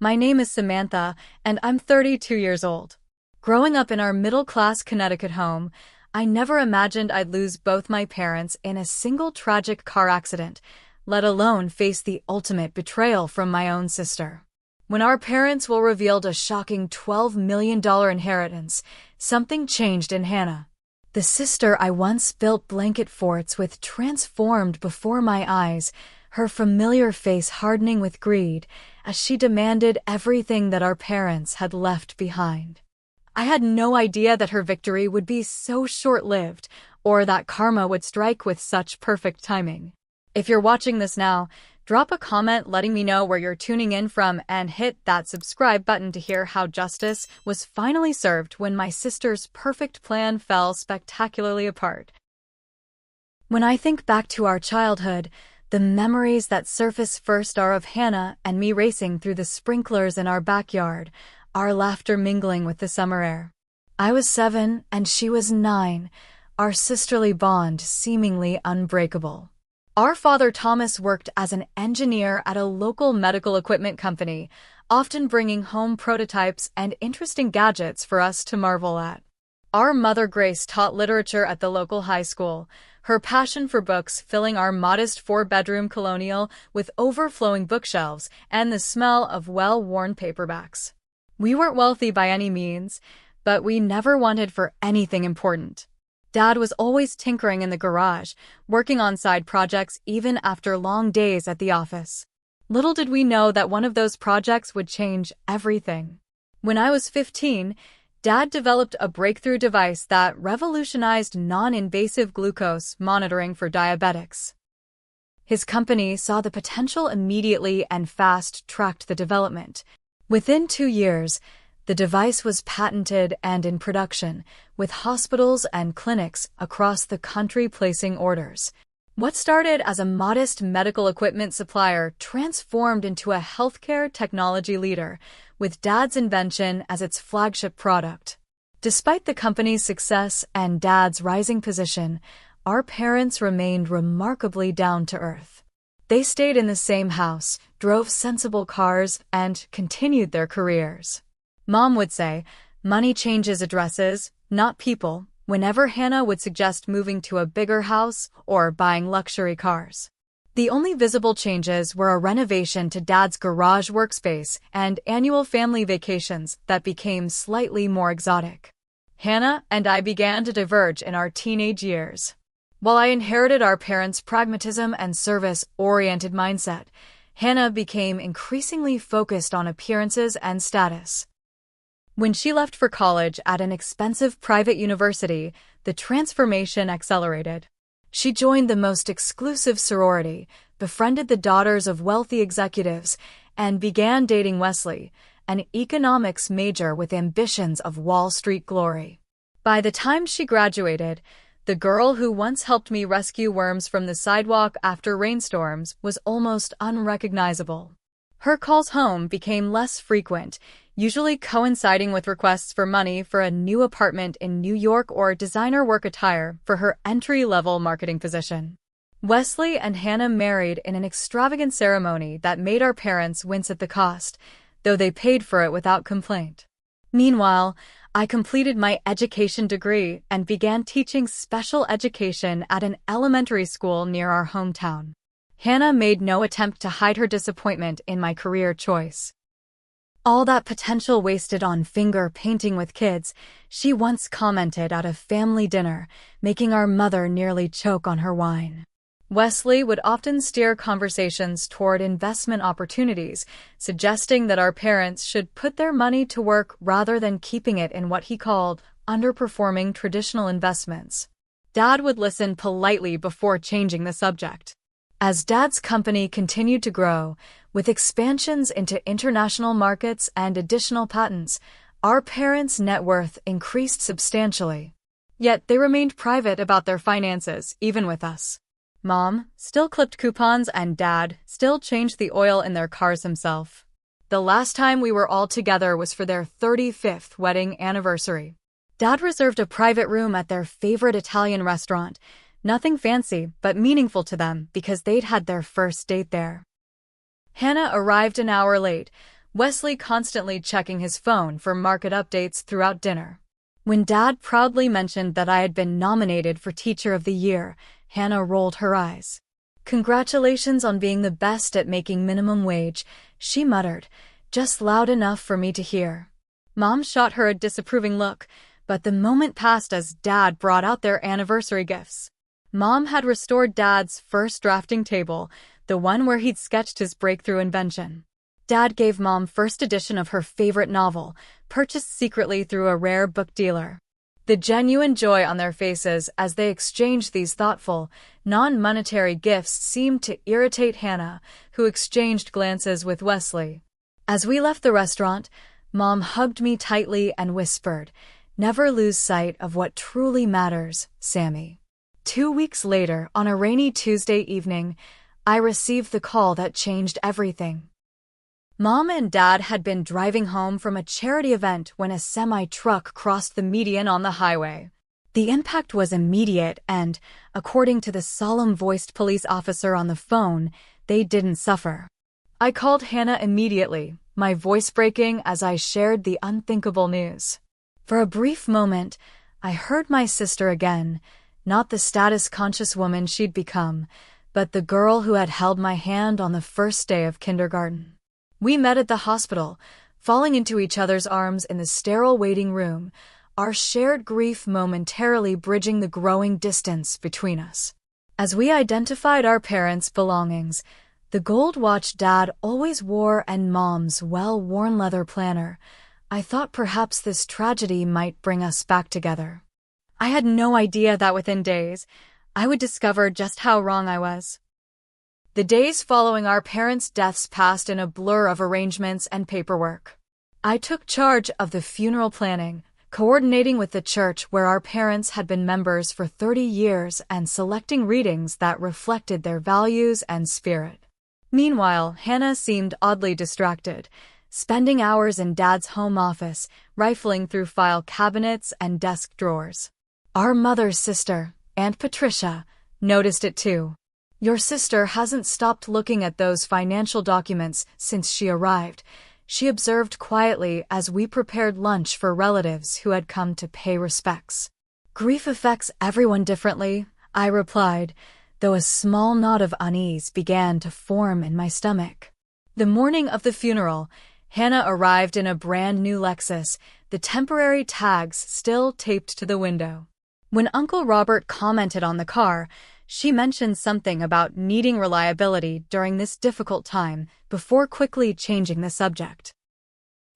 My name is Samantha, and I'm 32 years old. Growing up in our middle-class Connecticut home, I never imagined I'd lose both my parents in a single tragic car accident, let alone face the ultimate betrayal from my own sister. When our parents were revealed a shocking $12 million inheritance, something changed in Hannah. The sister I once built blanket forts with transformed before my eyes, her familiar face hardening with greed as she demanded everything that our parents had left behind. I had no idea that her victory would be so short-lived, or that karma would strike with such perfect timing. If you're watching this now, drop a comment letting me know where you're tuning in from and hit that subscribe button to hear how justice was finally served when my sister's perfect plan fell spectacularly apart. When I think back to our childhood, the memories that surface first are of Hannah and me racing through the sprinklers in our backyard, our laughter mingling with the summer air. I was 7 and she was 9, our sisterly bond seemingly unbreakable. Our father Thomas worked as an engineer at a local medical equipment company, often bringing home prototypes and interesting gadgets for us to marvel at. Our mother Grace taught literature at the local high school, her passion for books filling our modest 4-bedroom colonial with overflowing bookshelves and the smell of well-worn paperbacks. We weren't wealthy by any means, but we never wanted for anything important. Dad was always tinkering in the garage, working on side projects even after long days at the office. Little did we know that one of those projects would change everything. When I was 15, Dad developed a breakthrough device that revolutionized non-invasive glucose monitoring for diabetics. His company saw the potential immediately and fast-tracked the development. Within 2 years, the device was patented and in production, with hospitals and clinics across the country placing orders. What started as a modest medical equipment supplier transformed into a healthcare technology leader, with Dad's invention as its flagship product. Despite the company's success and Dad's rising position, our parents remained remarkably down to earth. They stayed in the same house, drove sensible cars, and continued their careers. Mom would say, "Money changes addresses, not people," whenever Hannah would suggest moving to a bigger house or buying luxury cars. The only visible changes were a renovation to Dad's garage workspace and annual family vacations that became slightly more exotic. Hannah and I began to diverge in our teenage years. While I inherited our parents' pragmatism and service-oriented mindset, Hannah became increasingly focused on appearances and status. When she left for college at an expensive private university, the transformation accelerated. She joined the most exclusive sorority, befriended the daughters of wealthy executives, and began dating Wesley, an economics major with ambitions of Wall Street glory. By the time she graduated, the girl who once helped me rescue worms from the sidewalk after rainstorms was almost unrecognizable. Her calls home became less frequent, usually coinciding with requests for money for a new apartment in New York or designer work attire for her entry-level marketing position. Wesley and Hannah married in an extravagant ceremony that made our parents wince at the cost, though they paid for it without complaint. Meanwhile, I completed my education degree and began teaching special education at an elementary school near our hometown. Hannah made no attempt to hide her disappointment in my career choice. All that potential wasted on finger painting with kids, she once commented at a family dinner, making our mother nearly choke on her wine. Wesley would often steer conversations toward investment opportunities, suggesting that our parents should put their money to work rather than keeping it in what he called underperforming traditional investments. Dad would listen politely before changing the subject. As Dad's company continued to grow, with expansions into international markets and additional patents, our parents' net worth increased substantially. Yet they remained private about their finances, even with us. Mom still clipped coupons and Dad still changed the oil in their cars himself. The last time we were all together was for their 35th wedding anniversary. Dad reserved a private room at their favorite Italian restaurant, nothing fancy but meaningful to them because they'd had their first date there. Hannah arrived an hour late, Wesley constantly checking his phone for market updates throughout dinner. When Dad proudly mentioned that I had been nominated for Teacher of the Year, Hannah rolled her eyes. "Congratulations on being the best at making minimum wage," she muttered, just loud enough for me to hear. Mom shot her a disapproving look, but the moment passed as Dad brought out their anniversary gifts. Mom had restored Dad's first drafting table, the one where he'd sketched his breakthrough invention. Dad gave Mom first edition of her favorite novel, purchased secretly through a rare book dealer. The genuine joy on their faces as they exchanged these thoughtful, non-monetary gifts seemed to irritate Hannah, who exchanged glances with Wesley. As we left the restaurant, Mom hugged me tightly and whispered, "Never lose sight of what truly matters, Sammy." 2 weeks later, on a rainy Tuesday evening, I received the call that changed everything. Mom and Dad had been driving home from a charity event when a semi-truck crossed the median on the highway. The impact was immediate and, according to the solemn-voiced police officer on the phone, they didn't suffer. I called Hannah immediately, my voice breaking as I shared the unthinkable news. For a brief moment, I heard my sister again, not the status-conscious woman she'd become, but the girl who had held my hand on the first day of kindergarten. We met at the hospital, falling into each other's arms in the sterile waiting room, our shared grief momentarily bridging the growing distance between us. As we identified our parents' belongings, the gold watch Dad always wore and Mom's well-worn leather planner, I thought perhaps this tragedy might bring us back together. I had no idea that within days, I would discover just how wrong I was. The days following our parents' deaths passed in a blur of arrangements and paperwork. I took charge of the funeral planning, coordinating with the church where our parents had been members for 30 years and selecting readings that reflected their values and spirit. Meanwhile, Hannah seemed oddly distracted, spending hours in Dad's home office, rifling through file cabinets and desk drawers. Our mother's sister, Aunt Patricia, noticed it too. "Your sister hasn't stopped looking at those financial documents since she arrived," she observed quietly as we prepared lunch for relatives who had come to pay respects. "Grief affects everyone differently," I replied, though a small knot of unease began to form in my stomach. The morning of the funeral, Hannah arrived in a brand new Lexus, the temporary tags still taped to the window. When Uncle Robert commented on the car, she mentioned something about needing reliability during this difficult time before quickly changing the subject.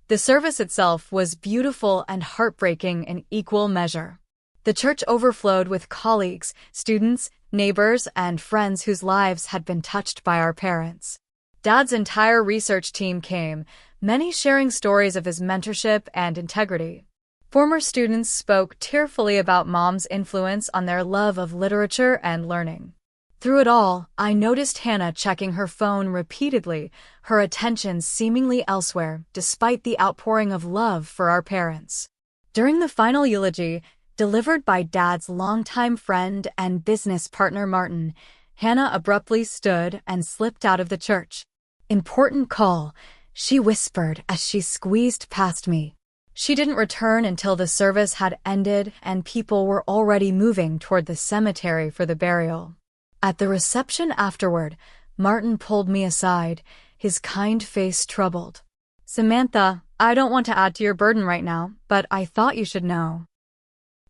The service itself was beautiful and heartbreaking in equal measure. The church overflowed with colleagues, students, neighbors, and friends whose lives had been touched by our parents. Dad's entire research team came, many sharing stories of his mentorship and integrity. Former students spoke tearfully about Mom's influence on their love of literature and learning. Through it all, I noticed Hannah checking her phone repeatedly, her attention seemingly elsewhere despite the outpouring of love for our parents. During the final eulogy, delivered by Dad's longtime friend and business partner Martin, Hannah abruptly stood and slipped out of the church. "Important call," she whispered as she squeezed past me. She didn't return until the service had ended and people were already moving toward the cemetery for the burial. At the reception afterward, Martin pulled me aside, his kind face troubled. "Samantha, I don't want to add to your burden right now, but I thought you should know.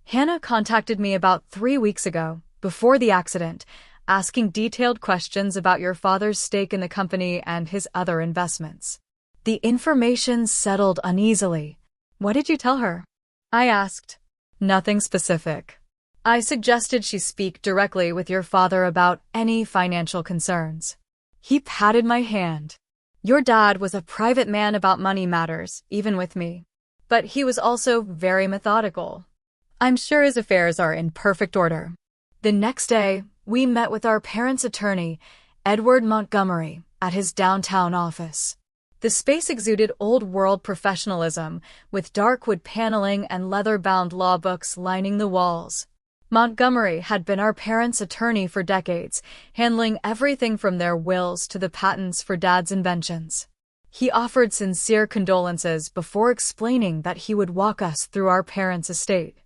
Hannah contacted me about 3 weeks ago, before the accident, asking detailed questions about your father's stake in the company and his other investments." The information settled uneasily. "What did you tell her?" I asked. "Nothing specific. I suggested she speak directly with your father about any financial concerns." He patted my hand. "Your dad was a private man about money matters, even with me. But he was also very methodical. I'm sure his affairs are in perfect order." The next day, we met with our parents' attorney, Edward Montgomery, at his downtown office. The space exuded old-world professionalism, with dark wood paneling and leather-bound law books lining the walls. Montgomery had been our parents' attorney for decades, handling everything from their wills to the patents for Dad's inventions. He offered sincere condolences before explaining that he would walk us through our parents' estate.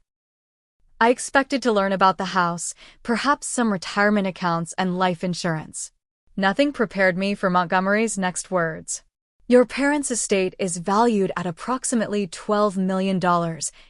I expected to learn about the house, perhaps some retirement accounts and life insurance. Nothing prepared me for Montgomery's next words. "Your parents' estate is valued at approximately $12 million,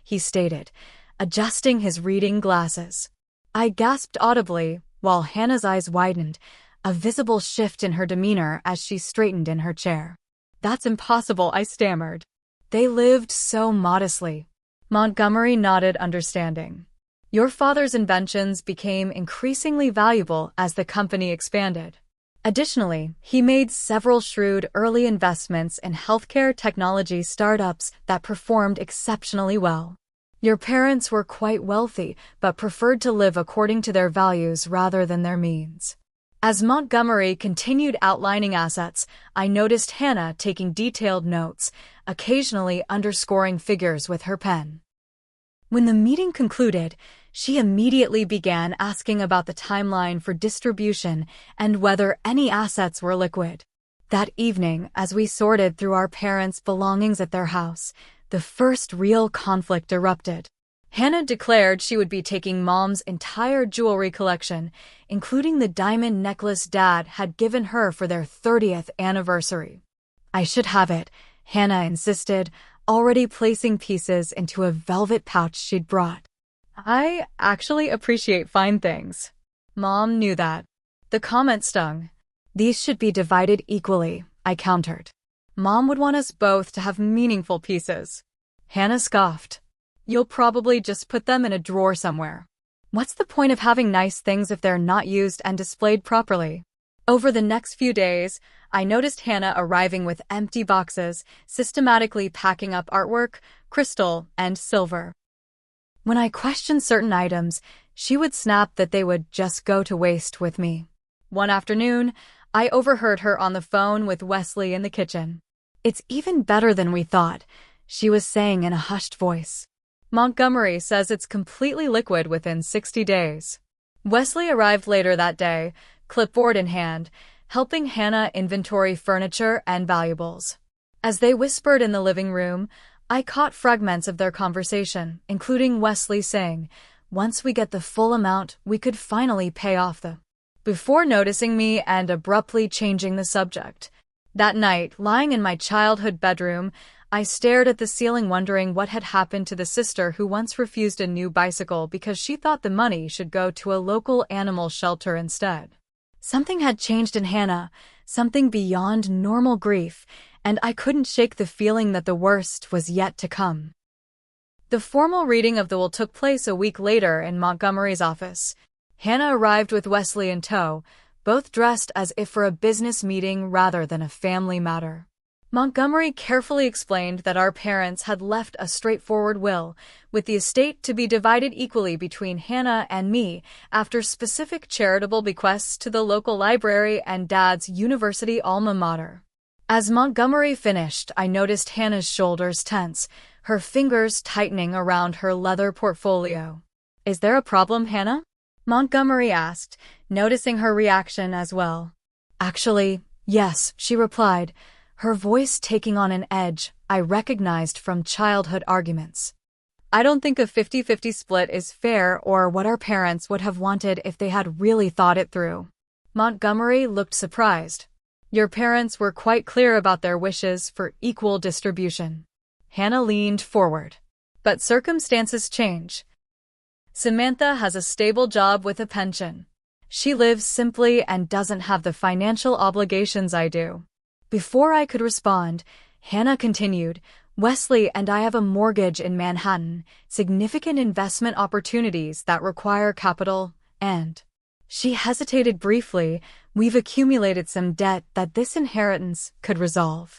he stated, adjusting his reading glasses. I gasped audibly, while Hannah's eyes widened, a visible shift in her demeanor as she straightened in her chair. "That's impossible," I stammered. "They lived so modestly." Montgomery nodded understanding. "Your father's inventions became increasingly valuable as the company expanded. Additionally, he made several shrewd early investments in healthcare technology startups that performed exceptionally well. Your parents were quite wealthy, but preferred to live according to their values rather than their means." As Montgomery continued outlining assets, I noticed Hannah taking detailed notes, occasionally underscoring figures with her pen. When the meeting concluded, she immediately began asking about the timeline for distribution and whether any assets were liquid. That evening, as we sorted through our parents' belongings at their house, the first real conflict erupted. Hannah declared she would be taking Mom's entire jewelry collection, including the diamond necklace Dad had given her for their 30th anniversary. "I should have it," Hannah insisted, already placing pieces into a velvet pouch she'd brought. "I actually appreciate fine things." Mom knew that. The comment stung. "These should be divided equally," I countered. "Mom would want us both to have meaningful pieces." Hannah scoffed. "You'll probably just put them in a drawer somewhere. What's the point of having nice things if they're not used and displayed properly?" Over the next few days, I noticed Hannah arriving with empty boxes, systematically packing up artwork, crystal, and silver. When I questioned certain items, she would snap that they would just go to waste with me. One afternoon, I overheard her on the phone with Wesley in the kitchen. "It's even better than we thought," she was saying in a hushed voice. "Montgomery says it's completely liquid within 60 days. Wesley arrived later that day, clipboard in hand, helping Hannah inventory furniture and valuables. As they whispered in the living room, I caught fragments of their conversation, including Wesley saying, "Once we get the full amount, we could finally pay off the..." before noticing me and abruptly changing the subject. That night, lying in my childhood bedroom, I stared at the ceiling wondering what had happened to the sister who once refused a new bicycle because she thought the money should go to a local animal shelter instead. Something had changed in Hannah, something beyond normal grief, and I couldn't shake the feeling that the worst was yet to come. The formal reading of the will took place a week later in Montgomery's office. Hannah arrived with Wesley in tow, both dressed as if for a business meeting rather than a family matter. Montgomery carefully explained that our parents had left a straightforward will, with the estate to be divided equally between Hannah and me after specific charitable bequests to the local library and Dad's university alma mater. As Montgomery finished, I noticed Hannah's shoulders tense, her fingers tightening around her leather portfolio. "Is there a problem, Hannah?" Montgomery asked, noticing her reaction as well. "Actually, yes," she replied, her voice taking on an edge I recognized from childhood arguments. "I don't think a 50-50 split is fair or what our parents would have wanted if they had really thought it through." Montgomery looked surprised. "Your parents were quite clear about their wishes for equal distribution." Hannah leaned forward. "But circumstances change. Samantha has a stable job with a pension. She lives simply and doesn't have the financial obligations I do." Before I could respond, Hannah continued, "Wesley and I have a mortgage in Manhattan, significant investment opportunities that require capital, and..." She hesitated briefly. "We've accumulated some debt that this inheritance could resolve."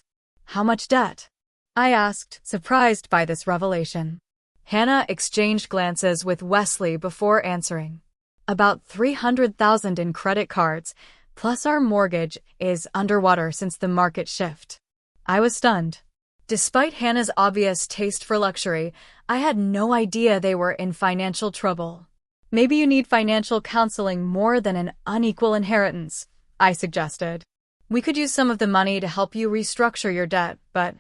"How much debt?" I asked, surprised by this revelation. Hannah exchanged glances with Wesley before answering. "About $300,000 in credit cards, plus our mortgage is underwater since the market shift." I was stunned. Despite Hannah's obvious taste for luxury, I had no idea they were in financial trouble. "Maybe you need financial counseling more than an unequal inheritance," I suggested. We could use some of the money to help you restructure your debt, but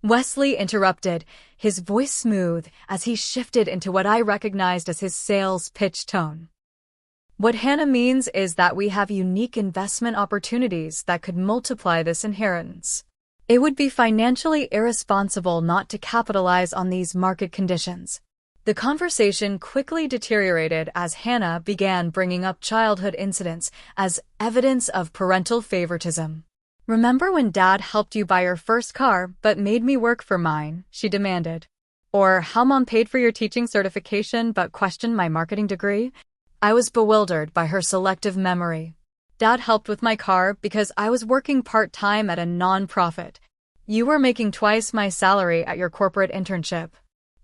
Wesley interrupted, his voice smooth as he shifted into what I recognized as his sales pitch tone. What Hannah means is that we have unique investment opportunities that could multiply this inheritance. It would be financially irresponsible not to capitalize on these market conditions. The conversation quickly deteriorated as Hannah began bringing up childhood incidents as evidence of parental favoritism. "Remember when Dad helped you buy your first car but made me work for mine?" she demanded. "Or how Mom paid for your teaching certification but questioned my marketing degree?" I was bewildered by her selective memory. "Dad helped with my car because I was working part-time at a non-profit. You were making twice my salary at your corporate internship.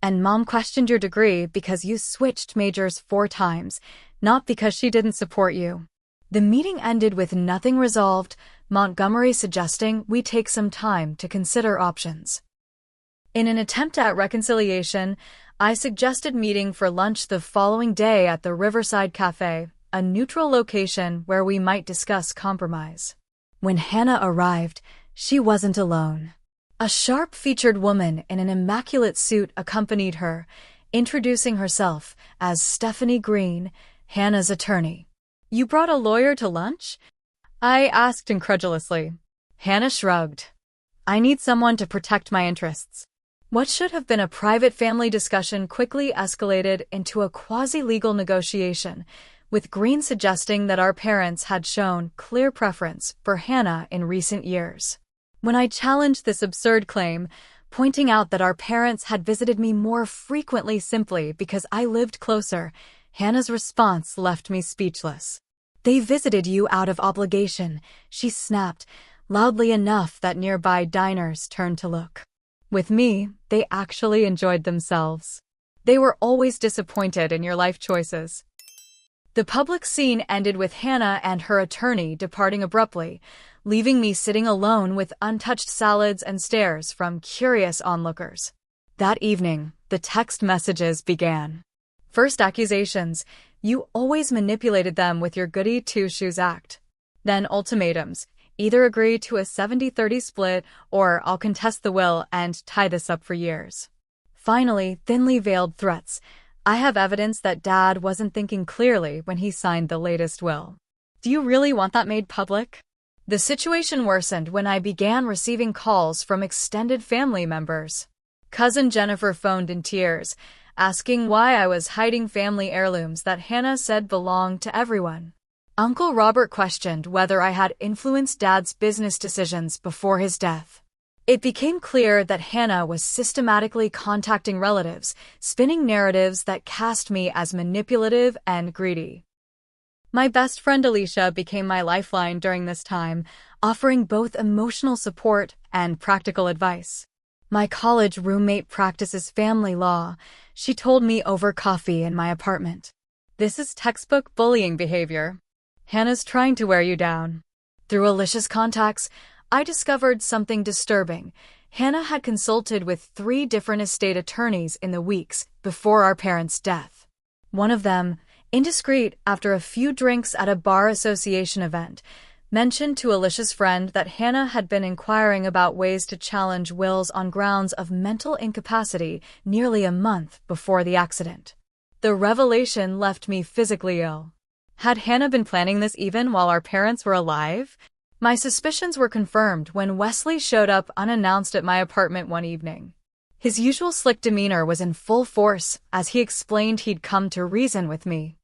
And Mom questioned your degree because you switched majors 4 times, not because she didn't support you." The meeting ended with nothing resolved, Montgomery suggesting we take some time to consider options. In an attempt at reconciliation, I suggested meeting for lunch the following day at the Riverside Cafe, a neutral location where we might discuss compromise. When Hannah arrived, she wasn't alone. A sharp-featured woman in an immaculate suit accompanied her, introducing herself as Stephanie Green, Hannah's attorney. "You brought a lawyer to lunch?" I asked incredulously. Hannah shrugged. "I need someone to protect my interests." What should have been a private family discussion quickly escalated into a quasi-legal negotiation, with Green suggesting that our parents had shown clear preference for Hannah in recent years. When I challenged this absurd claim, pointing out that our parents had visited me more frequently simply because I lived closer, Hannah's response left me speechless. "They visited you out of obligation," she snapped, loudly enough that nearby diners turned to look. With me, they actually enjoyed themselves. They were always disappointed in your life choices. The public scene ended with Hannah and her attorney departing abruptly, leaving me sitting alone with untouched salads and stares from curious onlookers. That evening, the text messages began. First accusations, "You always manipulated them with your goody two-shoes act." Then ultimatums, "Either agree to a 70-30 split or I'll contest the will and tie this up for years." Finally, thinly veiled threats, "I have evidence that Dad wasn't thinking clearly when he signed the latest will. Do you really want that made public?" The situation worsened when I began receiving calls from extended family members. Cousin Jennifer phoned in tears, asking why I was hiding family heirlooms that Hannah said belonged to everyone. Uncle Robert questioned whether I had influenced Dad's business decisions before his death. It became clear that Hannah was systematically contacting relatives, spinning narratives that cast me as manipulative and greedy. My best friend Alicia became my lifeline during this time, offering both emotional support and practical advice. My college roommate practices family law, she told me over coffee in my apartment. "This is textbook bullying behavior. Hannah's trying to wear you down." Through Alicia's contacts, I discovered something disturbing. Hannah had consulted with 3 different estate attorneys in the weeks before our parents' death. One of them, indiscreet after a few drinks at a bar association event, mentioned to Alicia's friend that Hannah had been inquiring about ways to challenge wills on grounds of mental incapacity nearly a month before the accident. The revelation left me physically ill. Had Hannah been planning this even while our parents were alive? My suspicions were confirmed when Wesley showed up unannounced at my apartment one evening. His usual slick demeanor was in full force as he explained he'd come to reason with me.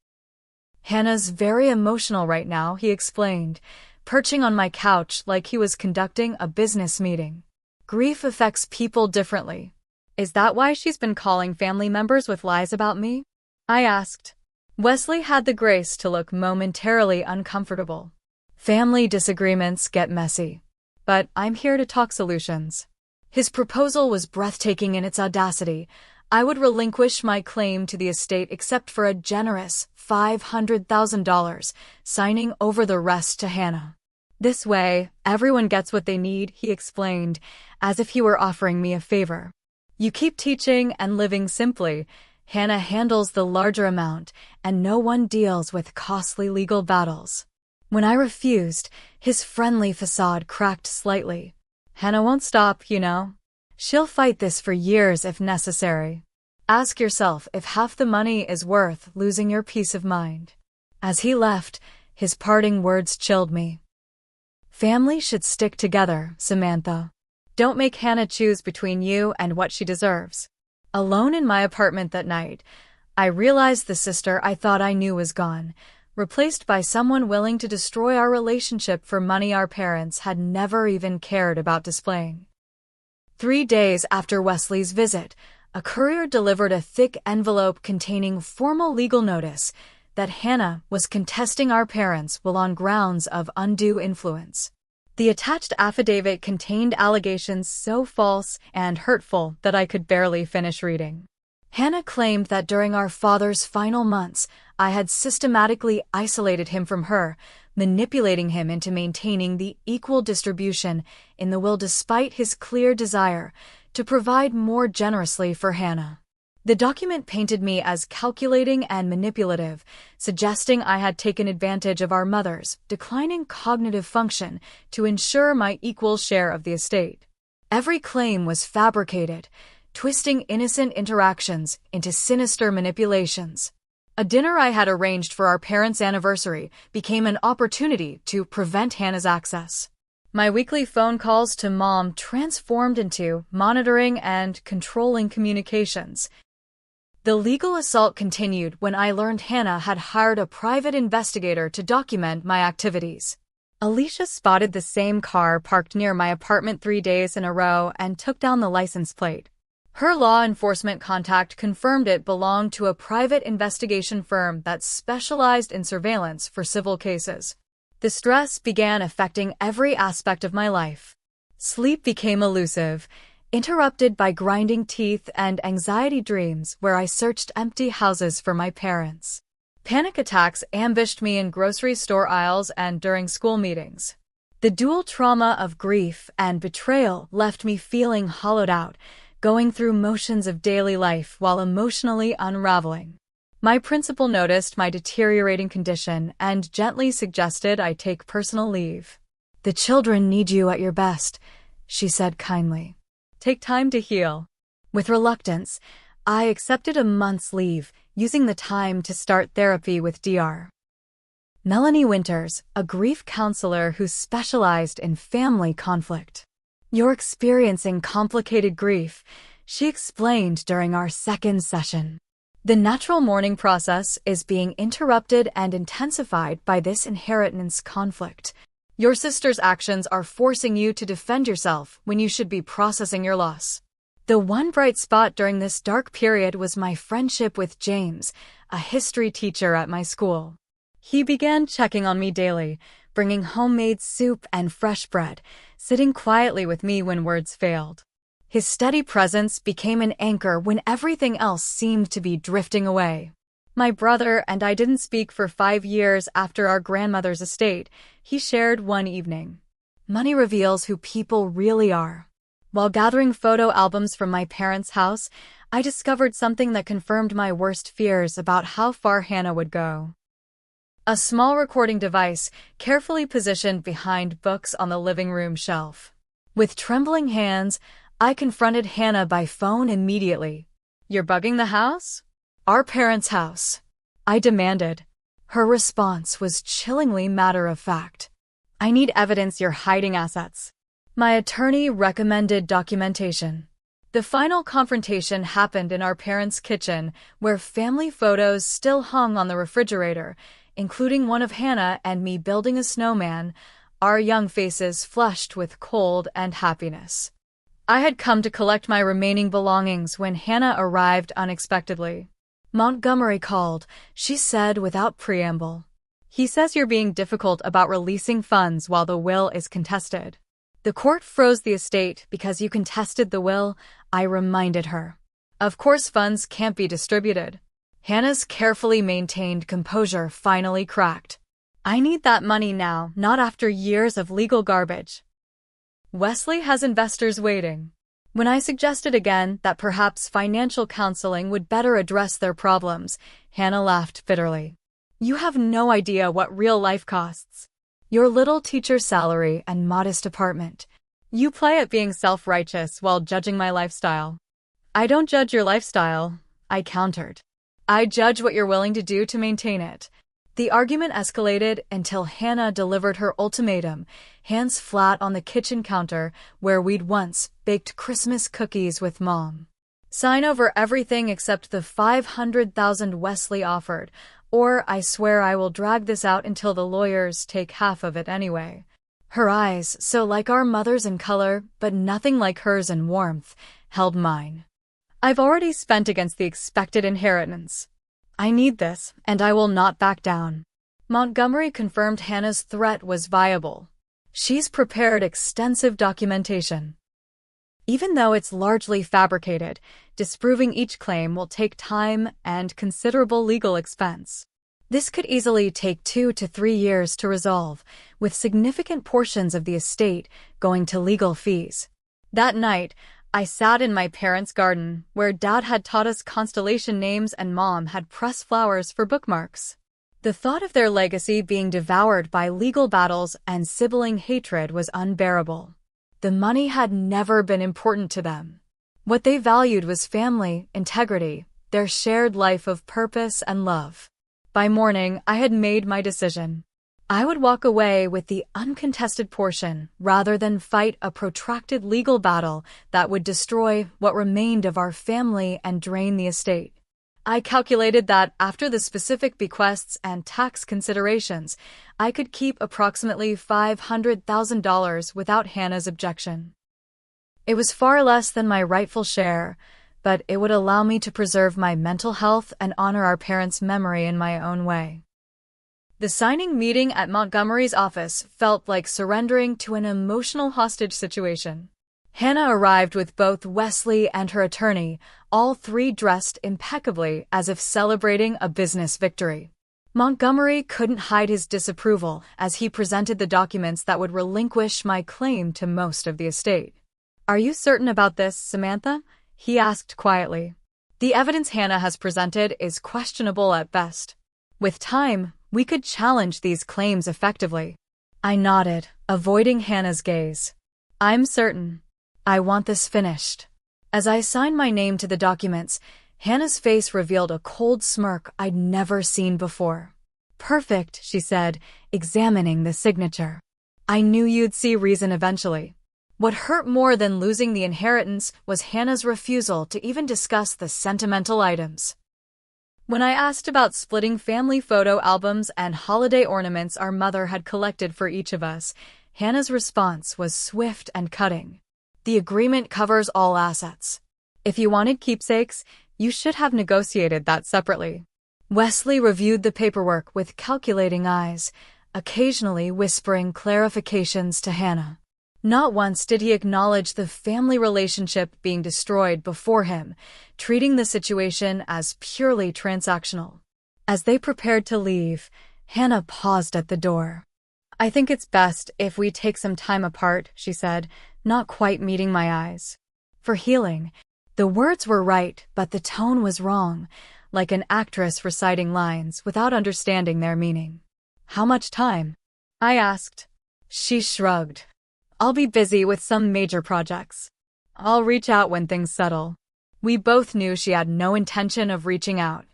"Hannah's very emotional right now," he explained, perching on my couch like he was conducting a business meeting. "Grief affects people differently. Is that why she's been calling family members with lies about me?" I asked. Wesley had the grace to look momentarily uncomfortable. "Family disagreements get messy. But I'm here to talk solutions." His proposal was breathtaking in its audacity. I would relinquish my claim to the estate except for a generous $500,000, signing over the rest to Hannah. "This way, everyone gets what they need," he explained, as if he were offering me a favor. "You keep teaching and living simply. Hannah handles the larger amount, and no one deals with costly legal battles." When I refused, his friendly facade cracked slightly. "Hannah won't stop, you know. She'll fight this for years if necessary. Ask yourself if half the money is worth losing your peace of mind." As he left, his parting words chilled me. "Family should stick together, Samantha. Don't make Hannah choose between you and what she deserves." Alone in my apartment that night, I realized the sister I thought I knew was gone, replaced by someone willing to destroy our relationship for money our parents had never even cared about displaying. 3 days after Wesley's visit, a courier delivered a thick envelope containing formal legal notice that Hannah was contesting our parents while on grounds of undue influence. The attached affidavit contained allegations so false and hurtful that I could barely finish reading. Hannah claimed that during our father's final months, I had systematically isolated him from her, manipulating him into maintaining the equal distribution in the will despite his clear desire to provide more generously for Hannah. The document painted me as calculating and manipulative, suggesting I had taken advantage of our mother's declining cognitive function to ensure my equal share of the estate. Every claim was fabricated, twisting innocent interactions into sinister manipulations. A dinner I had arranged for our parents' anniversary became an opportunity to prevent Hannah's access. My weekly phone calls to Mom transformed into monitoring and controlling communications. The legal assault continued when I learned Hannah had hired a private investigator to document my activities. Alicia spotted the same car parked near my apartment 3 days in a row and took down the license plate. Her law enforcement contact confirmed it belonged to a private investigation firm that specialized in surveillance for civil cases. The stress began affecting every aspect of my life. Sleep became elusive, interrupted by grinding teeth and anxiety dreams where I searched empty houses for my parents. Panic attacks ambushed me in grocery store aisles and during school meetings. The dual trauma of grief and betrayal left me feeling hollowed out, going through motions of daily life while emotionally unraveling. My principal noticed my deteriorating condition and gently suggested I take personal leave. "The children need you at your best," she said kindly. "Take time to heal." With reluctance, I accepted a month's leave, using the time to start therapy with Dr. Melanie Winters, a grief counselor who specialized in family conflict. "You're experiencing complicated grief," she explained during our second session. "The natural mourning process is being interrupted and intensified by this inheritance conflict. Your sister's actions are forcing you to defend yourself when you should be processing your loss." The one bright spot during this dark period was my friendship with James, a history teacher at my school. He began checking on me daily, bringing homemade soup and fresh bread, sitting quietly with me when words failed. His steady presence became an anchor when everything else seemed to be drifting away. My brother and I didn't speak for 5 years after our grandmother's estate, he shared one evening. "Money reveals who people really are." While gathering photo albums from my parents' house, I discovered something that confirmed my worst fears about how far Hannah would go. A small recording device, carefully positioned behind books on the living room shelf. With trembling hands, I confronted Hannah by phone immediately. "You're bugging the house?" "Our parents' house," I demanded. Her response was chillingly matter-of-fact. "I need evidence you're hiding assets." My attorney recommended documentation. The final confrontation happened in our parents' kitchen, where family photos still hung on the refrigerator, including one of Hannah and me building a snowman, our young faces flushed with cold and happiness. I had come to collect my remaining belongings when Hannah arrived unexpectedly. "Montgomery called," she said without preamble. "He says you're being difficult about releasing funds while the will is contested." "The court froze the estate because you contested the will," I reminded her. "Of course funds can't be distributed." Hannah's carefully maintained composure finally cracked. "I need that money now, not after years of legal garbage." "Wesley has investors waiting." When I suggested again that perhaps financial counseling would better address their problems, Hannah laughed bitterly. "You have no idea what real life costs." Your little teacher's salary and modest apartment. You play at being self-righteous while judging my lifestyle. I don't judge your lifestyle, I countered. I judge what you're willing to do to maintain it. The argument escalated until Hannah delivered her ultimatum, hands flat on the kitchen counter where we'd once baked Christmas cookies with Mom. Sign over everything except the $500,000 Wesley offered, or I swear I will drag this out until the lawyers take half of it anyway. Her eyes, so like our mother's in color, but nothing like hers in warmth, held mine. I've already spent against the expected inheritance. I need this, and I will not back down. Montgomery confirmed Hannah's threat was viable. She's prepared extensive documentation. Even though it's largely fabricated, disproving each claim will take time and considerable legal expense. This could easily take 2 to 3 years to resolve, with significant portions of the estate going to legal fees. That night, I sat in my parents' garden, where Dad had taught us constellation names and Mom had pressed flowers for bookmarks. The thought of their legacy being devoured by legal battles and sibling hatred was unbearable. The money had never been important to them. What they valued was family, integrity, their shared life of purpose and love. By morning, I had made my decision. I would walk away with the uncontested portion rather than fight a protracted legal battle that would destroy what remained of our family and drain the estate. I calculated that after the specific bequests and tax considerations, I could keep approximately $500,000 without Hannah's objection. It was far less than my rightful share, but it would allow me to preserve my mental health and honor our parents' memory in my own way. The signing meeting at Montgomery's office felt like surrendering to an emotional hostage situation. Hannah arrived with both Wesley and her attorney, all three dressed impeccably as if celebrating a business victory. Montgomery couldn't hide his disapproval as he presented the documents that would relinquish my claim to most of the estate. "Are you certain about this, Samantha?" he asked quietly. "The evidence Hannah has presented is questionable at best. With time, we could challenge these claims effectively." I nodded, avoiding Hannah's gaze. "I'm certain. I want this finished." As I signed my name to the documents, Hannah's face revealed a cold smirk I'd never seen before. "Perfect," she said, examining the signature. "I knew you'd see reason eventually." What hurt more than losing the inheritance was Hannah's refusal to even discuss the sentimental items. When I asked about splitting family photo albums and holiday ornaments our mother had collected for each of us, Hannah's response was swift and cutting. "The agreement covers all assets. If you wanted keepsakes, you should have negotiated that separately." Wesley reviewed the paperwork with calculating eyes, occasionally whispering clarifications to Hannah. Not once did he acknowledge the family relationship being destroyed before him, treating the situation as purely transactional. As they prepared to leave, Hannah paused at the door. "I think it's best if we take some time apart," she said, not quite meeting my eyes. "For healing." The words were right, but the tone was wrong, like an actress reciting lines without understanding their meaning. "How much time?" I asked. She shrugged. "I'll be busy with some major projects. I'll reach out when things settle." We both knew she had no intention of reaching out.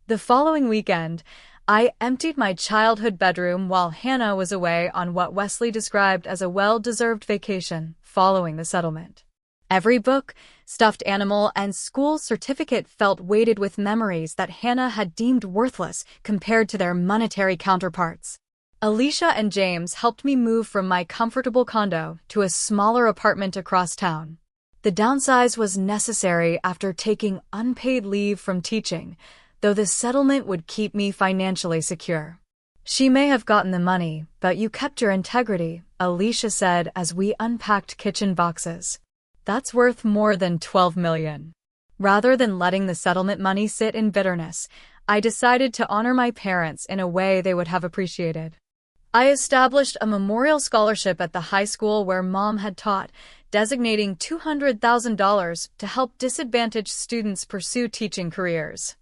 The following weekend, I emptied my childhood bedroom while Hannah was away on what Wesley described as a well-deserved vacation following the settlement. Every book, stuffed animal, and school certificate felt weighted with memories that Hannah had deemed worthless compared to their monetary counterparts. Alicia and James helped me move from my comfortable condo to a smaller apartment across town. The downsize was necessary after taking unpaid leave from teaching, though the settlement would keep me financially secure. "She may have gotten the money, but you kept your integrity," Alicia said as we unpacked kitchen boxes. "That's worth more than $12 million. Rather than letting the settlement money sit in bitterness, I decided to honor my parents in a way they would have appreciated. I established a memorial scholarship at the high school where Mom had taught, designating $200,000 to help disadvantaged students pursue teaching careers.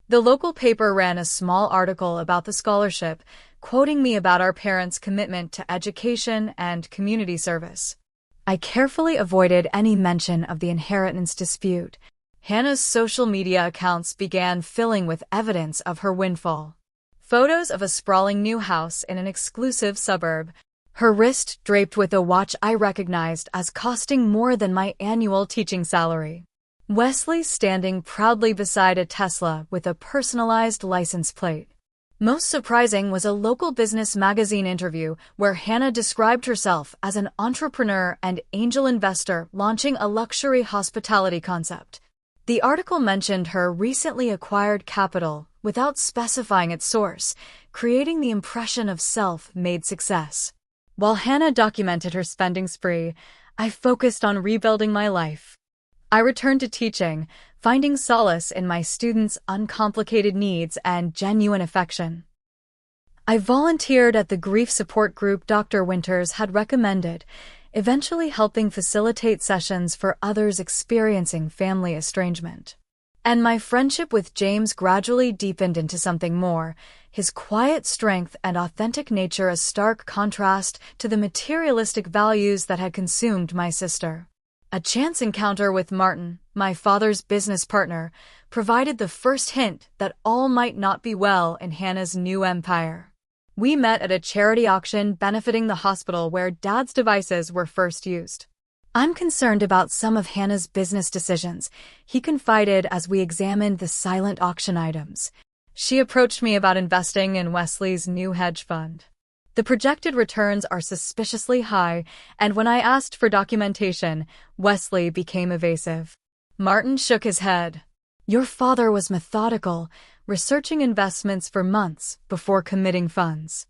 The local paper ran a small article about the scholarship, quoting me about our parents' commitment to education and community service. I carefully avoided any mention of the inheritance dispute. Hannah's social media accounts began filling with evidence of her windfall. Photos of a sprawling new house in an exclusive suburb, her wrist draped with a watch I recognized as costing more than my annual teaching salary. Wesley standing proudly beside a Tesla with a personalized license plate. Most surprising was a local business magazine interview where Hannah described herself as an entrepreneur and angel investor launching a luxury hospitality concept. The article mentioned her recently acquired capital without specifying its source, creating the impression of self-made success. While Hannah documented her spending spree, I focused on rebuilding my life. I returned to teaching, finding solace in my students' uncomplicated needs and genuine affection. I volunteered at the grief support group Dr. Winters had recommended, eventually helping facilitate sessions for others experiencing family estrangement. And my friendship with James gradually deepened into something more, his quiet strength and authentic nature a stark contrast to the materialistic values that had consumed my sister. A chance encounter with Martin, my father's business partner, provided the first hint that all might not be well in Hannah's new empire. We met at a charity auction benefiting the hospital where Dad's devices were first used. "I'm concerned about some of Hannah's business decisions," he confided as we examined the silent auction items. She approached me about investing in Wesley's new hedge fund. The projected returns are suspiciously high, and when I asked for documentation, Wesley became evasive. Martin shook his head. "Your father was methodical, researching investments for months before committing funds.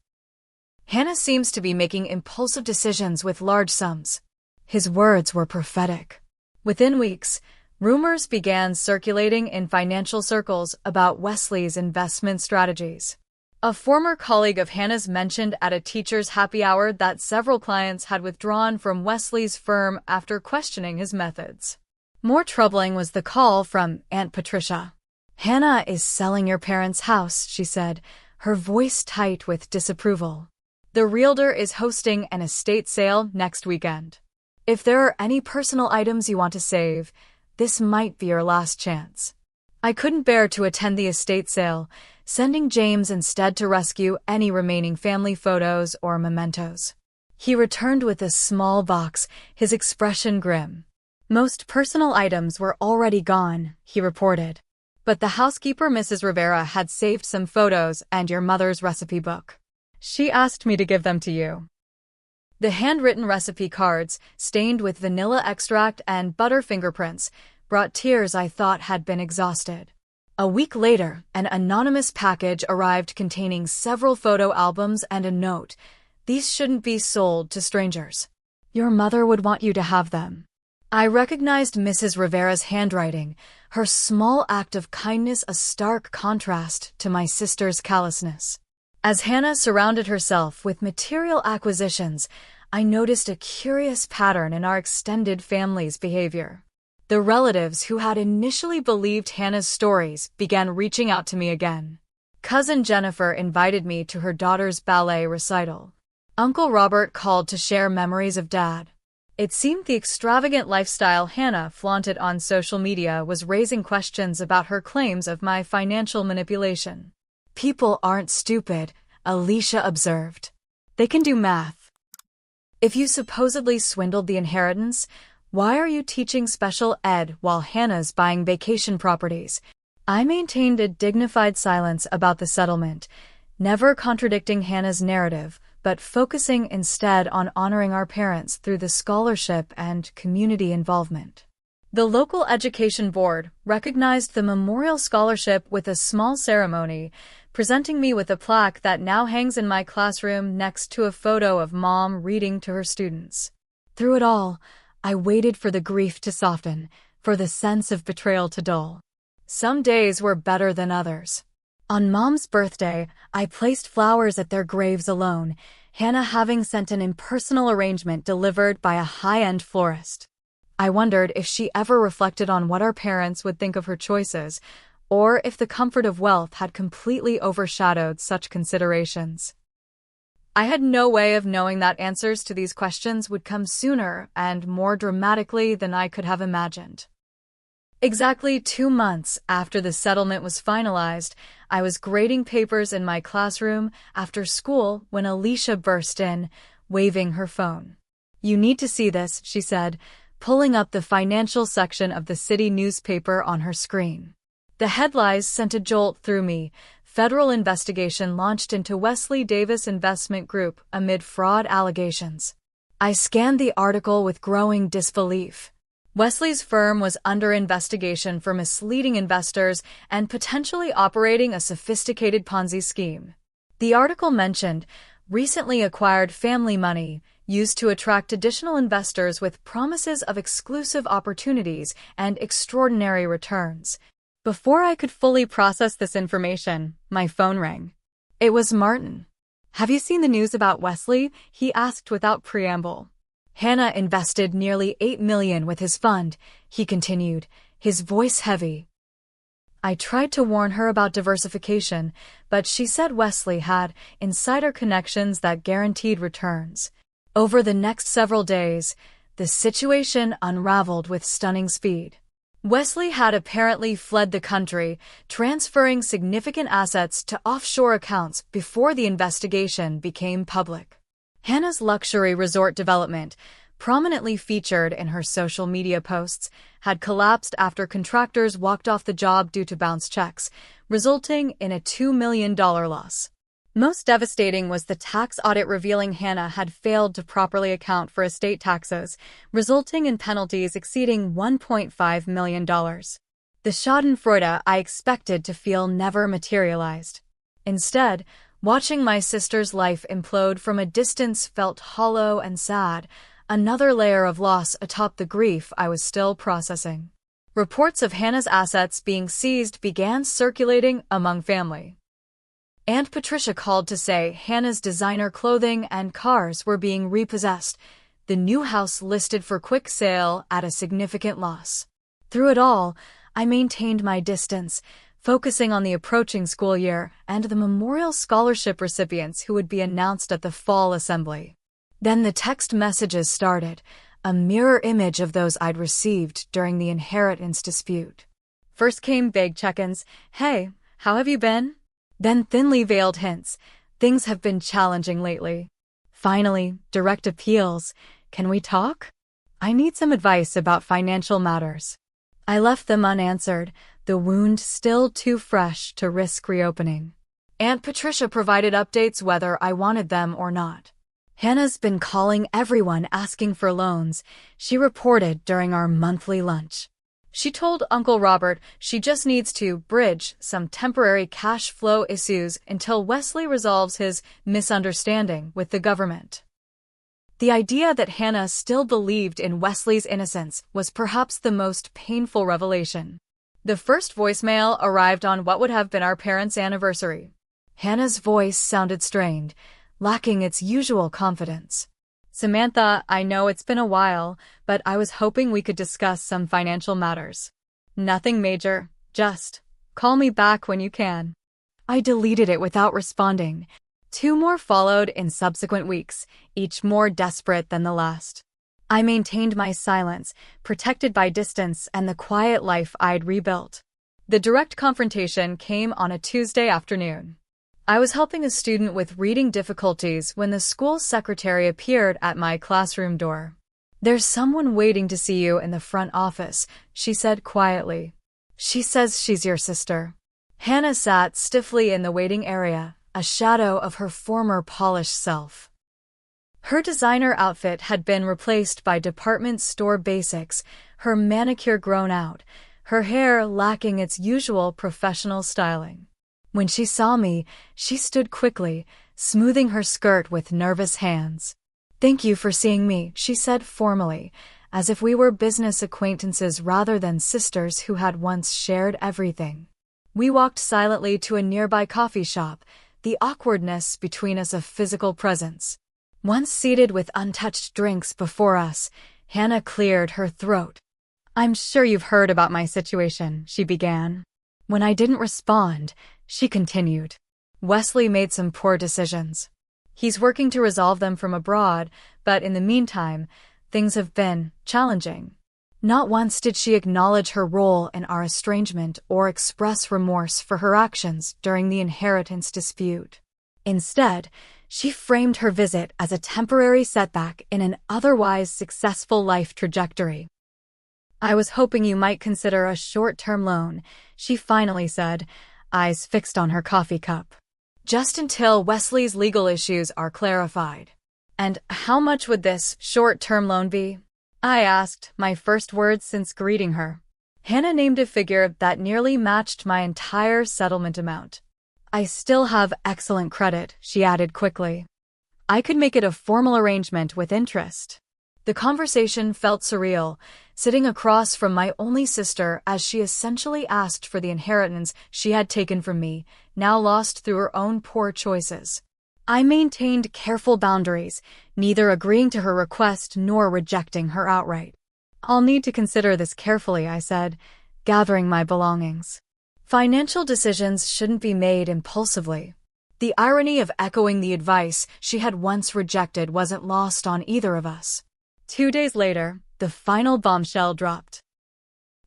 Hannah seems to be making impulsive decisions with large sums." His words were prophetic. Within weeks, rumors began circulating in financial circles about Wesley's investment strategies. A former colleague of Hannah's mentioned at a teacher's happy hour that several clients had withdrawn from Wesley's firm after questioning his methods. More troubling was the call from Aunt Patricia. "Hannah is selling your parents' house," she said, her voice tight with disapproval. "The realtor is hosting an estate sale next weekend. If there are any personal items you want to save, this might be your last chance." I couldn't bear to attend the estate sale, sending James instead to rescue any remaining family photos or mementos. He returned with a small box, his expression grim. "Most personal items were already gone," he reported. "But the housekeeper, Mrs. Rivera, had saved some photos and your mother's recipe book. She asked me to give them to you." The handwritten recipe cards, stained with vanilla extract and butter fingerprints, brought tears I thought had been exhausted. A week later, an anonymous package arrived containing several photo albums and a note. "These shouldn't be sold to strangers. Your mother would want you to have them." I recognized Mrs. Rivera's handwriting, her small act of kindness a stark contrast to my sister's callousness. As Hannah surrounded herself with material acquisitions, I noticed a curious pattern in our extended family's behavior. The relatives who had initially believed Hannah's stories began reaching out to me again. Cousin Jennifer invited me to her daughter's ballet recital. Uncle Robert called to share memories of Dad. It seemed the extravagant lifestyle Hannah flaunted on social media was raising questions about her claims of my financial manipulation. "People aren't stupid," Alicia observed. "They can do math. If you supposedly swindled the inheritance, why are you teaching special ed while Hannah's buying vacation properties?" I maintained a dignified silence about the settlement, never contradicting Hannah's narrative, but focusing instead on honoring our parents through the scholarship and community involvement. The local education board recognized the memorial scholarship with a small ceremony, presenting me with a plaque that now hangs in my classroom next to a photo of Mom reading to her students. Through it all, I waited for the grief to soften, for the sense of betrayal to dull. Some days were better than others. On Mom's birthday, I placed flowers at their graves alone, Hannah having sent an impersonal arrangement delivered by a high-end florist. I wondered if she ever reflected on what our parents would think of her choices, or if the comfort of wealth had completely overshadowed such considerations. I had no way of knowing that answers to these questions would come sooner and more dramatically than I could have imagined. Exactly 2 months after the settlement was finalized, I was grading papers in my classroom after school when Alicia burst in, waving her phone. "You need to see this," she said, pulling up the financial section of the city newspaper on her screen. The headlines sent a jolt through me. Federal investigation launched into Wesley Davis Investment Group amid fraud allegations. I scanned the article with growing disbelief. Wesley's firm was under investigation for misleading investors and potentially operating a sophisticated Ponzi scheme. The article mentioned recently acquired family money used to attract additional investors with promises of exclusive opportunities and extraordinary returns. Before I could fully process this information, my phone rang. It was Martin. "Have you seen the news about Wesley?" he asked without preamble. "Hannah invested nearly $8 million with his fund," he continued, his voice heavy. I tried to warn her about diversification, but she said Wesley had insider connections that guaranteed returns. Over the next several days, the situation unraveled with stunning speed. Wesley had apparently fled the country, transferring significant assets to offshore accounts before the investigation became public. Hannah's luxury resort development, prominently featured in her social media posts, had collapsed after contractors walked off the job due to bounce checks, resulting in a $2 million loss. Most devastating was the tax audit revealing Hannah had failed to properly account for estate taxes, resulting in penalties exceeding $1.5 million. The schadenfreude I expected to feel never materialized. Instead, watching my sister's life implode from a distance felt hollow and sad, another layer of loss atop the grief I was still processing. Reports of Hannah's assets being seized began circulating among family. Aunt Patricia called to say Hannah's designer clothing and cars were being repossessed, the new house listed for quick sale at a significant loss. Through it all, I maintained my distance, focusing on the approaching school year and the memorial scholarship recipients who would be announced at the fall assembly. Then the text messages started, a mirror image of those I'd received during the inheritance dispute. First came vague check-ins, "Hey, how have you been?" Then thinly veiled hints, "Things have been challenging lately." Finally, direct appeals, "Can we talk? I need some advice about financial matters." I left them unanswered, the wound still too fresh to risk reopening. Aunt Patricia provided updates whether I wanted them or not. "Hannah's been calling everyone asking for loans," she reported during our monthly lunch. She told Uncle Robert she just needs to bridge some temporary cash flow issues until Wesley resolves his misunderstanding with the government. The idea that Hannah still believed in Wesley's innocence was perhaps the most painful revelation. The first voicemail arrived on what would have been our parents' anniversary. Hannah's voice sounded strained, lacking its usual confidence. "Samantha, I know it's been a while, but I was hoping we could discuss some financial matters. Nothing major, just call me back when you can." I deleted it without responding. 2 more followed in subsequent weeks, each more desperate than the last. I maintained my silence, protected by distance and the quiet life I'd rebuilt. The direct confrontation came on a Tuesday afternoon. I was helping a student with reading difficulties when the school secretary appeared at my classroom door. "There's someone waiting to see you in the front office," she said quietly. "She says she's your sister." Hannah sat stiffly in the waiting area, a shadow of her former polished self. Her designer outfit had been replaced by department store basics, her manicure grown out, her hair lacking its usual professional styling. When she saw me, she stood quickly, smoothing her skirt with nervous hands. "Thank you for seeing me," she said formally, as if we were business acquaintances rather than sisters who had once shared everything. We walked silently to a nearby coffee shop, the awkwardness between us a physical presence. Once seated with untouched drinks before us, Hannah cleared her throat. "I'm sure you've heard about my situation," she began. When I didn't respond, she continued. Wesley made some poor decisions. He's working to resolve them from abroad, but in the meantime, things have been challenging. Not once did she acknowledge her role in our estrangement or express remorse for her actions during the inheritance dispute. Instead, she framed her visit as a temporary setback in an otherwise successful life trajectory. I was hoping you might consider a short-term loan, she finally said, eyes fixed on her coffee cup. Just until Wesley's legal issues are clarified. And how much would this short-term loan be? I asked, my first words since greeting her. Hannah named a figure that nearly matched my entire settlement amount. I still have excellent credit, she added quickly. I could make it a formal arrangement with interest. The conversation felt surreal, sitting across from my only sister as she essentially asked for the inheritance she had taken from me, now lost through her own poor choices. I maintained careful boundaries, neither agreeing to her request nor rejecting her outright. I'll need to consider this carefully, I said, gathering my belongings. Financial decisions shouldn't be made impulsively. The irony of echoing the advice she had once rejected wasn't lost on either of us. 2 days later, the final bombshell dropped.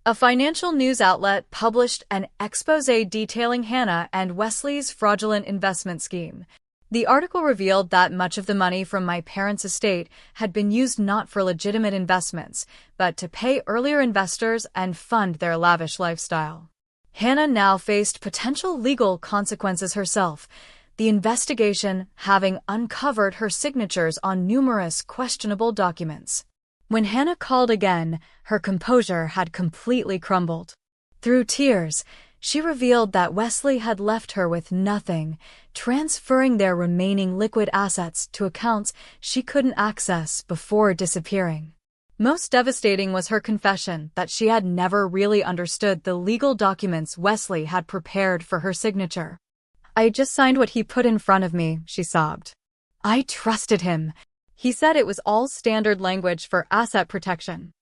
A financial news outlet published an exposé detailing Hannah and Wesley's fraudulent investment scheme. The article revealed that much of the money from my parents' estate had been used not for legitimate investments, but to pay earlier investors and fund their lavish lifestyle. Hannah now faced potential legal consequences herself, the investigation having uncovered her signatures on numerous questionable documents. When Hannah called again, her composure had completely crumbled. Through tears, she revealed that Wesley had left her with nothing, transferring their remaining liquid assets to accounts she couldn't access before disappearing. Most devastating was her confession that she had never really understood the legal documents Wesley had prepared for her signature. I just signed what he put in front of me, she sobbed. I trusted him. He said it was all standard language for asset protection.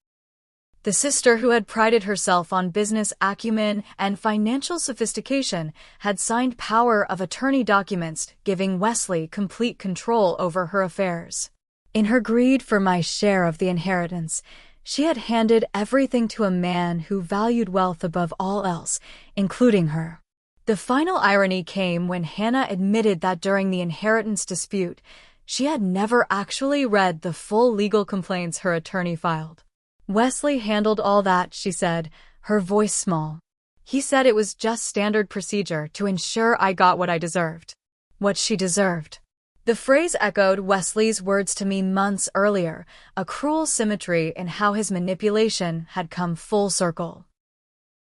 The sister who had prided herself on business acumen and financial sophistication had signed power of attorney documents giving Wesley complete control over her affairs. In her greed for my share of the inheritance, she had handed everything to a man who valued wealth above all else, including her. The final irony came when Hannah admitted that during the inheritance dispute, she had never actually read the full legal complaints her attorney filed. Wesley handled all that, she said, her voice small. He said it was just standard procedure to ensure I got what I deserved. What she deserved. The phrase echoed Wesley's words to me months earlier, a cruel symmetry in how his manipulation had come full circle.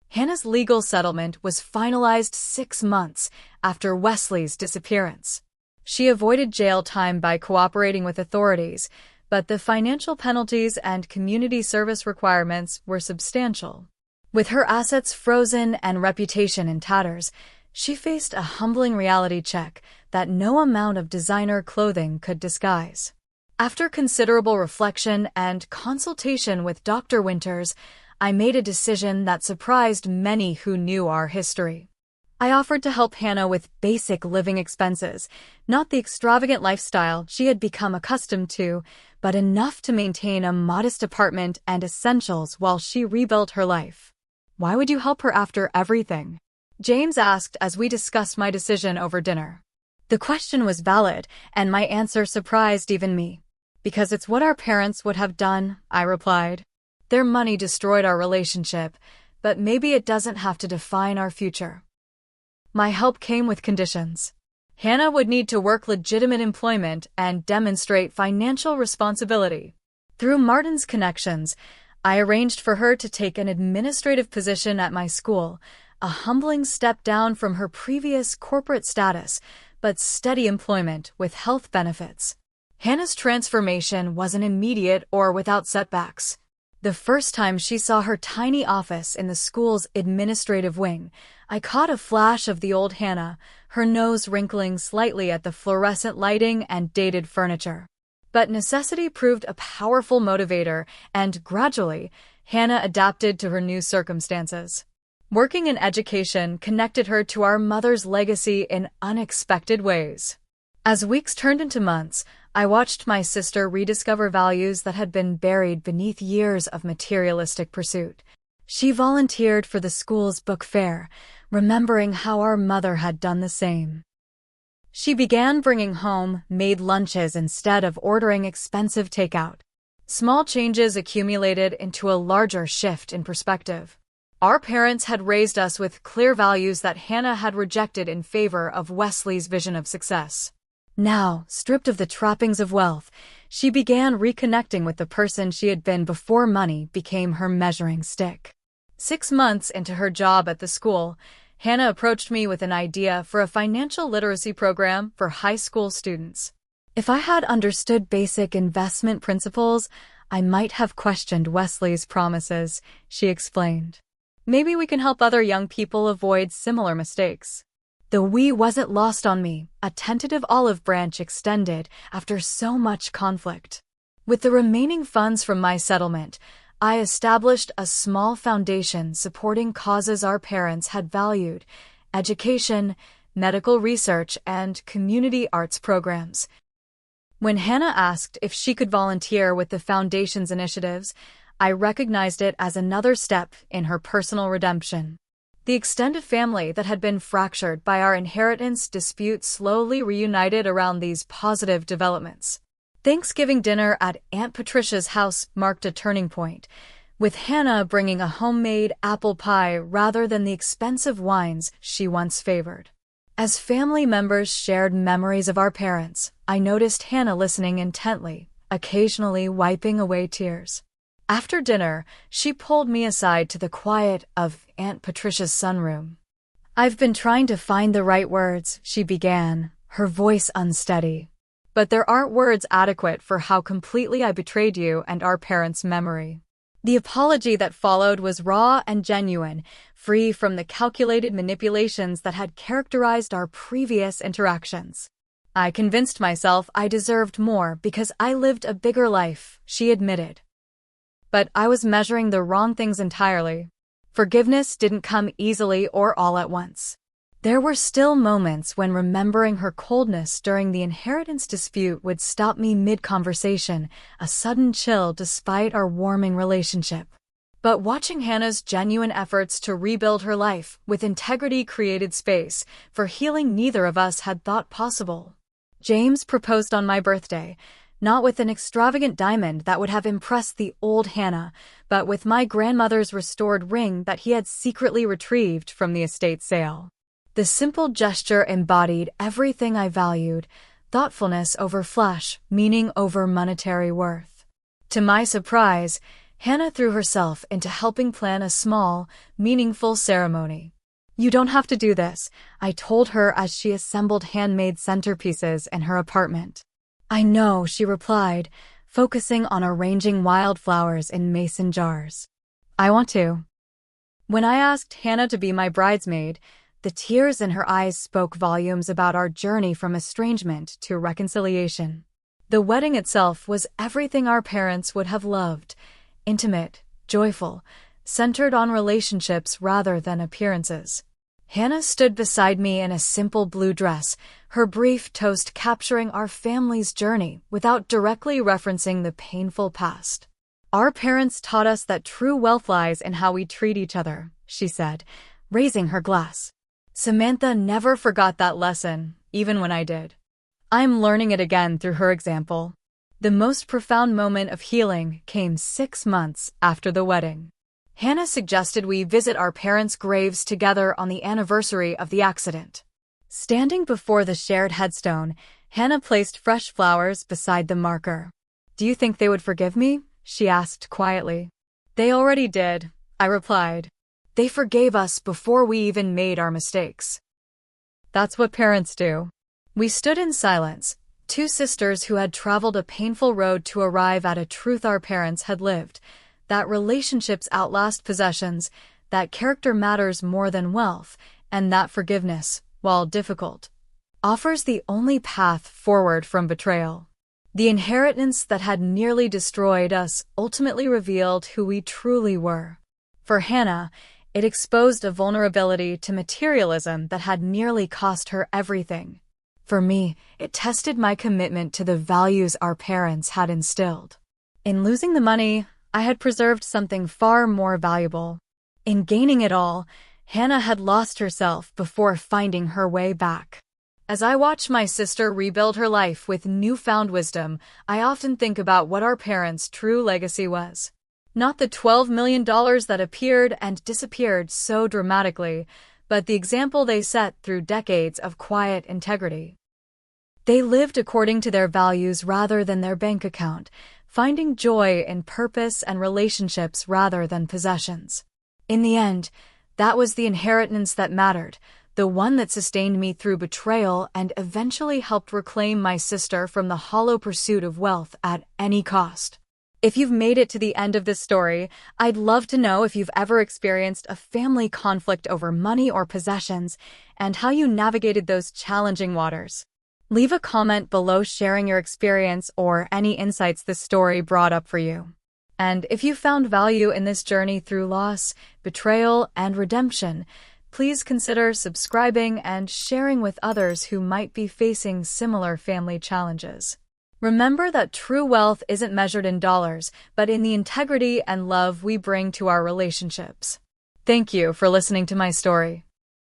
Hannah's legal settlement was finalized 6 months after Wesley's disappearance. She avoided jail time by cooperating with authorities, but the financial penalties and community service requirements were substantial. With her assets frozen and reputation in tatters, she faced a humbling reality check that no amount of designer clothing could disguise. After considerable reflection and consultation with Dr. Winters, I made a decision that surprised many who knew our history. I offered to help Hannah with basic living expenses, not the extravagant lifestyle she had become accustomed to, but enough to maintain a modest apartment and essentials while she rebuilt her life. Why would you help her after everything? James asked as we discussed my decision over dinner. The question was valid, and my answer surprised even me. Because it's what our parents would have done, I replied. Their money destroyed our relationship, but maybe it doesn't have to define our future. My help came with conditions. Hannah would need to work legitimate employment and demonstrate financial responsibility. Through Martin's connections, I arranged for her to take an administrative position at my school, a humbling step down from her previous corporate status, but steady employment with health benefits. Hannah's transformation wasn't immediate or without setbacks. The first time she saw her tiny office in the school's administrative wing, I caught a flash of the old Hannah, her nose wrinkling slightly at the fluorescent lighting and dated furniture. But necessity proved a powerful motivator, and gradually, Hannah adapted to her new circumstances. Working in education connected her to our mother's legacy in unexpected ways. As weeks turned into months, I watched my sister rediscover values that had been buried beneath years of materialistic pursuit. She volunteered for the school's book fair, remembering how our mother had done the same. She began bringing home made lunches instead of ordering expensive takeout. Small changes accumulated into a larger shift in perspective. Our parents had raised us with clear values that Hannah had rejected in favor of Wesley's vision of success. Now, stripped of the trappings of wealth, she began reconnecting with the person she had been before money became her measuring stick. 6 months into her job at the school, Hannah approached me with an idea for a financial literacy program for high school students. If I had understood basic investment principles, I might have questioned Wesley's promises, she explained. Maybe we can help other young people avoid similar mistakes. The "we" wasn't lost on me, a tentative olive branch extended after so much conflict. With the remaining funds from my settlement, I established a small foundation supporting causes our parents had valued: education, medical research, and community arts programs. When Hannah asked if she could volunteer with the foundation's initiatives, I recognized it as another step in her personal redemption. The extended family that had been fractured by our inheritance dispute slowly reunited around these positive developments. Thanksgiving dinner at Aunt Patricia's house marked a turning point, with Hannah bringing a homemade apple pie rather than the expensive wines she once favored. As family members shared memories of our parents, I noticed Hannah listening intently, occasionally wiping away tears. After dinner, she pulled me aside to the quiet of Aunt Patricia's sunroom. "I've been trying to find the right words," she began, her voice unsteady. "But there aren't words adequate for how completely I betrayed you and our parents' memory." The apology that followed was raw and genuine, free from the calculated manipulations that had characterized our previous interactions. "I convinced myself I deserved more because I lived a bigger life," she admitted. "But I was measuring the wrong things entirely. Forgiveness didn't come easily or all at once." There were still moments when remembering her coldness during the inheritance dispute would stop me mid-conversation, a sudden chill despite our warming relationship. But watching Hannah's genuine efforts to rebuild her life with integrity created space for healing neither of us had thought possible. James proposed on my birthday, not with an extravagant diamond that would have impressed the old Hannah, but with my grandmother's restored ring that he had secretly retrieved from the estate sale. The simple gesture embodied everything I valued: thoughtfulness over flash, meaning over monetary worth. To my surprise, Hannah threw herself into helping plan a small, meaningful ceremony. "You don't have to do this," I told her as she assembled handmade centerpieces in her apartment. "I know," she replied, focusing on arranging wildflowers in mason jars. "I want to." When I asked Hannah to be my bridesmaid, the tears in her eyes spoke volumes about our journey from estrangement to reconciliation. The wedding itself was everything our parents would have loved: intimate, joyful, centered on relationships rather than appearances. Hannah stood beside me in a simple blue dress, her brief toast capturing our family's journey without directly referencing the painful past. "Our parents taught us that true wealth lies in how we treat each other," she said, raising her glass. Samantha never forgot that lesson, even when I did. I'm learning it again through her example. The most profound moment of healing came 6 months after the wedding. Hannah suggested we visit our parents' graves together on the anniversary of the accident. Standing before the shared headstone, Hannah placed fresh flowers beside the marker. "Do you think they would forgive me?" she asked quietly. "They already did," I replied. "They forgave us before we even made our mistakes." That's what parents do. We stood in silence, two sisters who had traveled a painful road to arrive at a truth our parents had lived: that relationships outlast possessions, that character matters more than wealth, and that forgiveness, while difficult, offers the only path forward from betrayal. The inheritance that had nearly destroyed us ultimately revealed who we truly were. For Hannah, It exposed a vulnerability to materialism that had nearly cost her everything. For me, it tested my commitment to the values our parents had instilled. In losing the money, I had preserved something far more valuable. In gaining it all, Hannah had lost herself before finding her way back. As I watch my sister rebuild her life with newfound wisdom, I often think about what our parents' true legacy was. Not the $12 million that appeared and disappeared so dramatically, but the example they set through decades of quiet integrity. They lived according to their values rather than their bank account, finding joy in purpose and relationships rather than possessions. In the end, that was the inheritance that mattered, the one that sustained me through betrayal and eventually helped reclaim my sister from the hollow pursuit of wealth at any cost. If you've made it to the end of this story, I'd love to know if you've ever experienced a family conflict over money or possessions and how you navigated those challenging waters. Leave a comment below sharing your experience or any insights this story brought up for you. And if you found value in this journey through loss, betrayal, and redemption, please consider subscribing and sharing with others who might be facing similar family challenges. Remember that true wealth isn't measured in dollars, but in the integrity and love we bring to our relationships. Thank you for listening to my story.